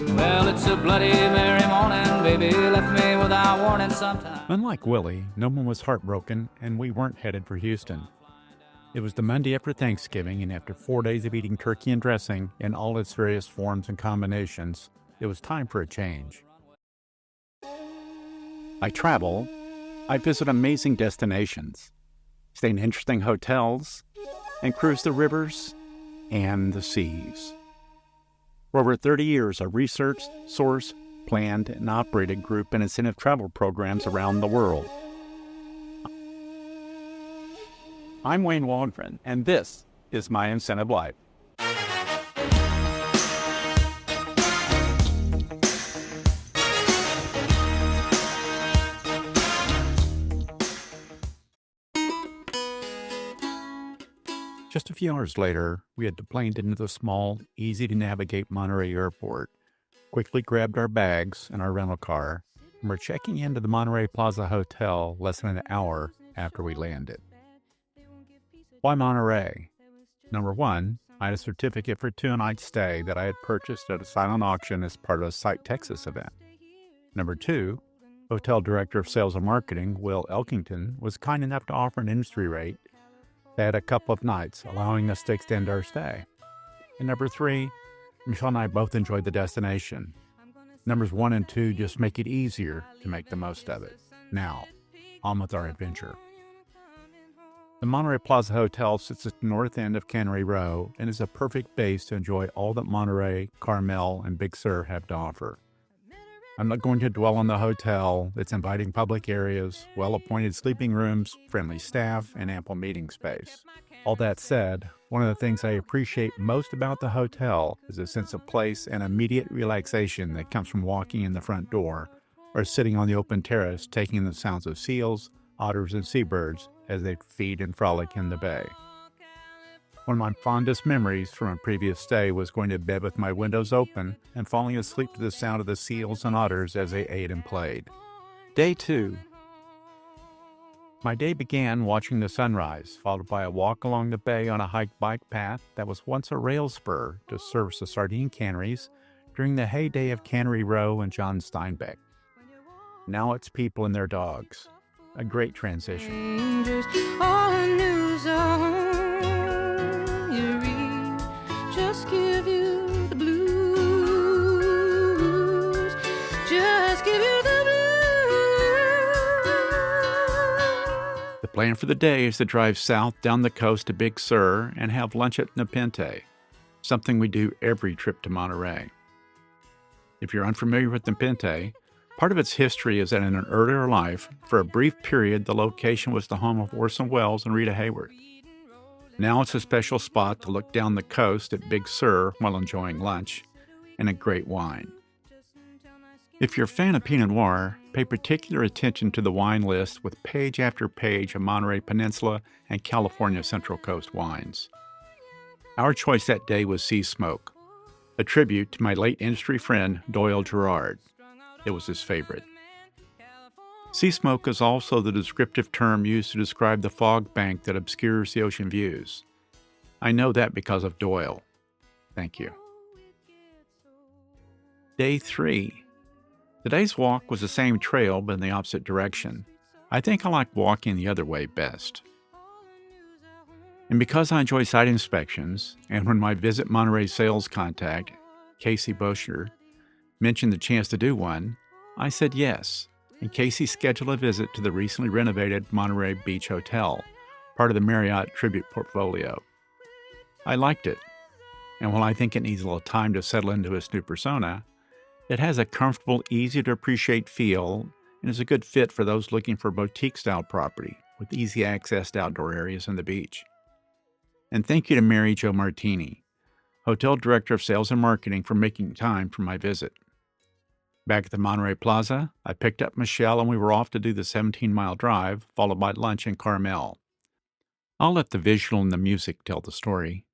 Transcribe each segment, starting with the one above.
Well, it's a bloody merry morning, baby left me without warning sometime. Unlike Willie, no one was heartbroken, and we weren't headed for Houston. It was the Monday after Thanksgiving, and after 4 days of eating turkey and dressing in all its various forms and combinations, it was time for a change. I travel. I visit amazing destinations, stay in interesting hotels, and cruise the rivers and the seas. For over 30 years, I've researched, sourced, planned, and operated group and incentive travel programs around the world. I'm Wayne Waldron, and this is my incentive life. Just a few hours later, we had deplaned into the small, easy-to-navigate Monterey airport, quickly grabbed our bags and our rental car, and were checking into the Monterey Plaza Hotel less than an hour after we landed. Why Monterey? Number one, I had a certificate for a 2-night stay that I had purchased at a silent auction as part of a Site Texas event. Number two, Hotel Director of Sales and Marketing, Will Elkington, was kind enough to offer an industry rate that had a couple of nights, allowing us to extend our stay. And number three, Michelle and I both enjoyed the destination. Numbers 1 and 2 just make it easier to make the most of it. Now, on with our adventure. The Monterey Plaza Hotel sits at the north end of Cannery Row and is a perfect base to enjoy all that Monterey, Carmel, and Big Sur have to offer. I'm not going to dwell on the hotel, its inviting public areas, well-appointed sleeping rooms, friendly staff, and ample meeting space. All that said, one of the things I appreciate most about the hotel is a sense of place and immediate relaxation that comes from walking in the front door or sitting on the open terrace taking in the sounds of seals, otters, and seabirds as they feed and frolic in the bay. One of my fondest memories from a previous stay was going to bed with my windows open and falling asleep to the sound of the seals and otters as they ate and played. Day 2. My day began watching the sunrise, followed by a walk along the bay on a hike bike path that was once a rail spur to service the sardine canneries during the heyday of Cannery Row and John Steinbeck. Now it's people and their dogs. A great transition. All the news you read just give you the blues. Just give you the blues. The plan for the day is to drive south down the coast to Big Sur and have lunch at Nepenthe, something we do every trip to Monterey. If you're unfamiliar with Nepenthe, part of its history is that in an earlier life, for a brief period, the location was the home of Orson Welles and Rita Hayworth. Now it's a special spot to look down the coast at Big Sur while enjoying lunch and a great wine. If you're a fan of Pinot Noir, pay particular attention to the wine list with page after page of Monterey Peninsula and California Central Coast wines. Our choice that day was Sea Smoke, a tribute to my late industry friend Doyle Gerard. It was his favorite. Sea smoke is also the descriptive term used to describe the fog bank that obscures the ocean views. I know that because of Doyle. Thank you. Day 3. Today's walk was the same trail but in the opposite direction. I think I like walking the other way best. And because I enjoy site inspections, and when my Visit Monterey sales contact, Casey Bosher, mentioned the chance to do one, I said yes, and Casey scheduled a visit to the recently renovated Monterey Beach Hotel, part of the Marriott Tribute portfolio. I liked it, and while I think it needs a little time to settle into its new persona, it has a comfortable, easy-to-appreciate feel and is a good fit for those looking for boutique-style property with easy-accessed outdoor areas and the beach. And thank you to Mary Jo Martini, Hotel Director of Sales and Marketing, for making time for my visit. Back at the Monterey Plaza, I picked up Michelle and we were off to do the 17-mile drive, followed by lunch in Carmel. I'll let the visual and the music tell the story.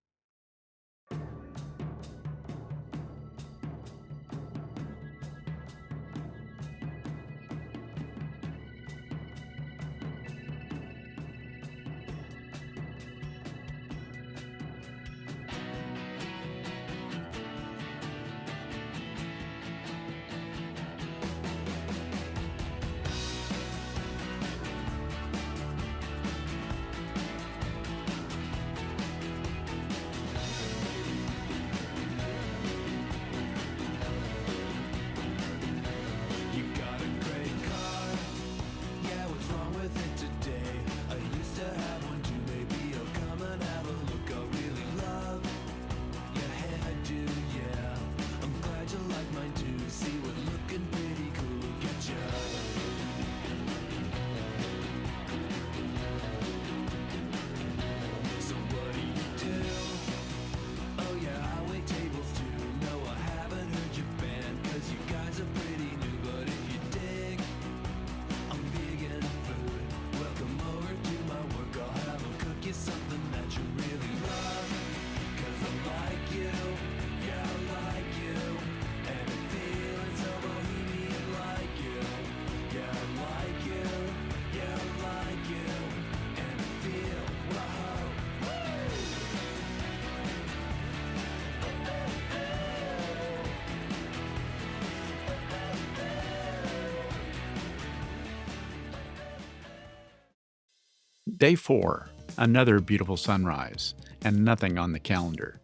Day 4, another beautiful sunrise, and nothing on the calendar.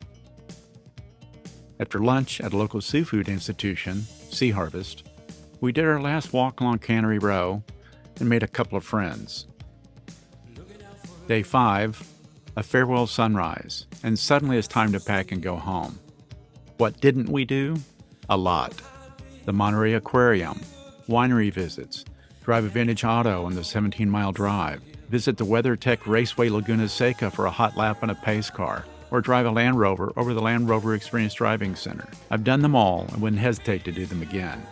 After lunch at a local seafood institution, Sea Harvest, we did our last walk along Cannery Row and made a couple of friends. Day 5, a farewell sunrise, and suddenly it's time to pack and go home. What didn't we do? A lot. The Monterey Aquarium, winery visits, drive a vintage auto on the 17-mile drive, visit the WeatherTech Raceway Laguna Seca for a hot lap in a pace car, or drive a Land Rover over the Land Rover Experience Driving Center. I've done them all and wouldn't hesitate to do them again.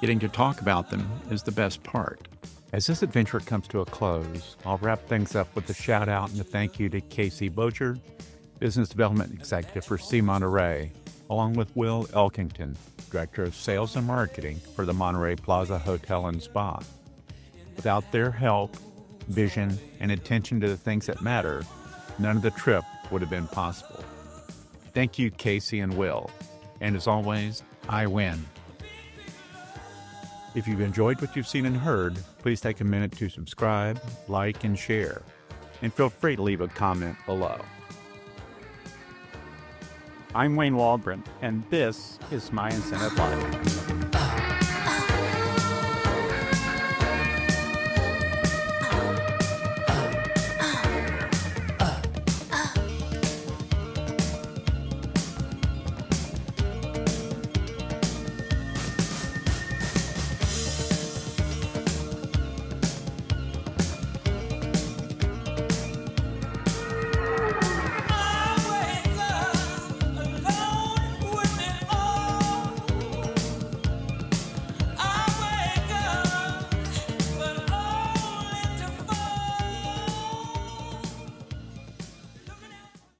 Getting to talk about them is the best part. As this adventure comes to a close, I'll wrap things up with a shout out and a thank you to Casey Boger, Business Development Executive for Sea Monterey, along with Will Elkington, Director of Sales and Marketing for the Monterey Plaza Hotel and Spa. Without their help, vision, and attention to the things that matter, none of the trip would have been possible. Thank you, Casey and Will. And as always, I win. If you've enjoyed what you've seen and heard, please take a minute to subscribe, like, and share. And feel free to leave a comment below. I'm Wayne Waldron, and this is My Incentive Life.